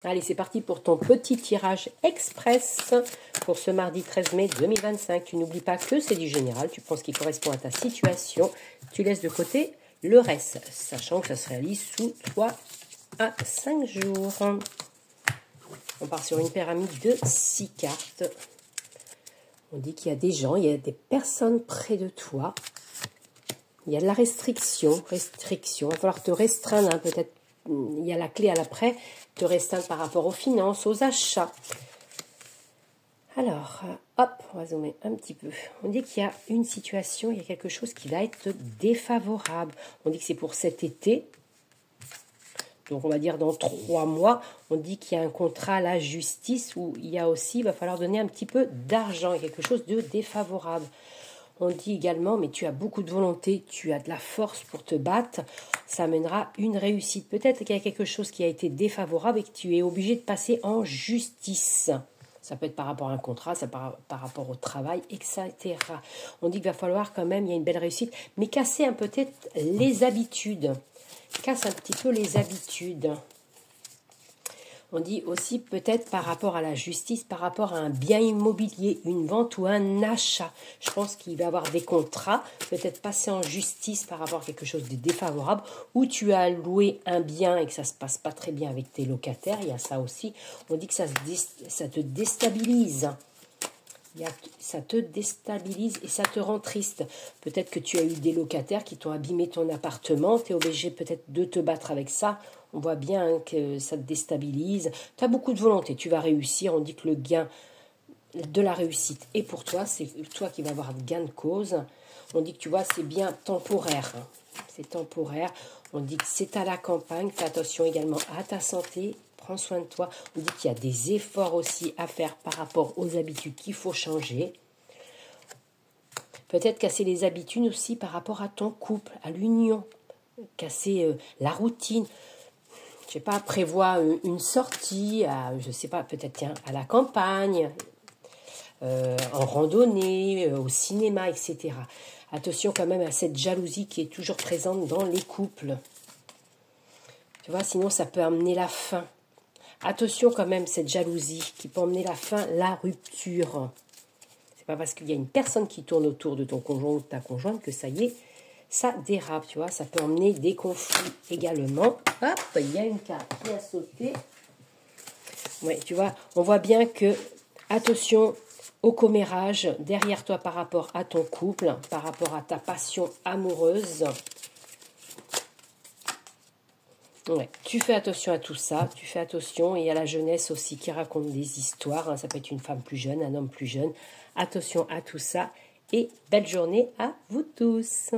Allez, c'est parti pour ton petit tirage express pour ce mardi 13 mai 2025. Tu n'oublies pas que c'est du général, tu prends ce qui correspond à ta situation, tu laisses de côté le reste, sachant que ça se réalise sous 3 à 5 jours. On part sur une pyramide de 6 cartes. On dit qu'il y a des gens, il y a des personnes près de toi. Il y a de la restriction. Il va falloir te restreindre, hein, peut-être. Il y a la clé à l'après, te restreindre par rapport aux finances, aux achats. Alors, hop, on va zoomer un petit peu. On dit qu'il y a une situation, il y a quelque chose qui va être défavorable. On dit que c'est pour cet été. Donc, on va dire dans 3 mois, on dit qu'il y a un contrat à la justice où il y a aussi, il va falloir donner un petit peu d'argent. Il y a quelque chose de défavorable. On dit également, mais tu as beaucoup de volonté, tu as de la force pour te battre, ça amènera une réussite. Peut-être qu'il y a quelque chose qui a été défavorable et que tu es obligé de passer en justice. Ça peut être par rapport à un contrat, ça par rapport au travail, etc. On dit qu'il va falloir quand même, il y a une belle réussite, mais casser peut-être les habitudes. Casse un petit peu les habitudes. On dit aussi peut-être par rapport à la justice, par rapport à un bien immobilier, une vente ou un achat. Je pense qu'il va y avoir des contrats, peut-être passer en justice par rapport à quelque chose de défavorable, ou tu as loué un bien et que ça ne se passe pas très bien avec tes locataires. Il y a ça aussi. On dit que ça te déstabilise. Ça te déstabilise et ça te rend triste. Peut-être que tu as eu des locataires qui t'ont abîmé ton appartement. Tu es obligé peut-être de te battre avec ça. On voit bien hein, que ça te déstabilise. Tu as beaucoup de volonté. Tu vas réussir. On dit que le gain de la réussite est pour toi. C'est toi qui vas avoir gain de cause. On dit que tu vois, c'est bien temporaire. C'est temporaire. On dit que c'est à la campagne. Fais attention également à ta santé. Prends soin de toi. On dit qu'il y a des efforts aussi à faire par rapport aux habitudes qu'il faut changer. Peut-être casser les habitudes aussi par rapport à ton couple, à l'union. Casser la routine. Je sais pas, prévois une sortie, je sais pas, peut-être tiens, à la campagne, en randonnée, au cinéma, etc. Attention quand même à cette jalousie qui est toujours présente dans les couples. Tu vois, sinon ça peut amener la fin. Attention quand même, cette jalousie qui peut emmener la fin, la rupture. C'est pas parce qu'il y a une personne qui tourne autour de ton conjoint ou de ta conjointe que ça y est, ça dérape, tu vois. Ça peut emmener des conflits également. Hop, il y a une carte qui a sauté. Oui, tu vois, on voit bien que, attention au commérage derrière toi par rapport à ton couple, par rapport à ta passion amoureuse. Ouais, tu fais attention à tout ça, tu fais attention et à la jeunesse aussi qui raconte des histoires, hein, ça peut être une femme plus jeune, un homme plus jeune. Attention à tout ça et belle journée à vous tous.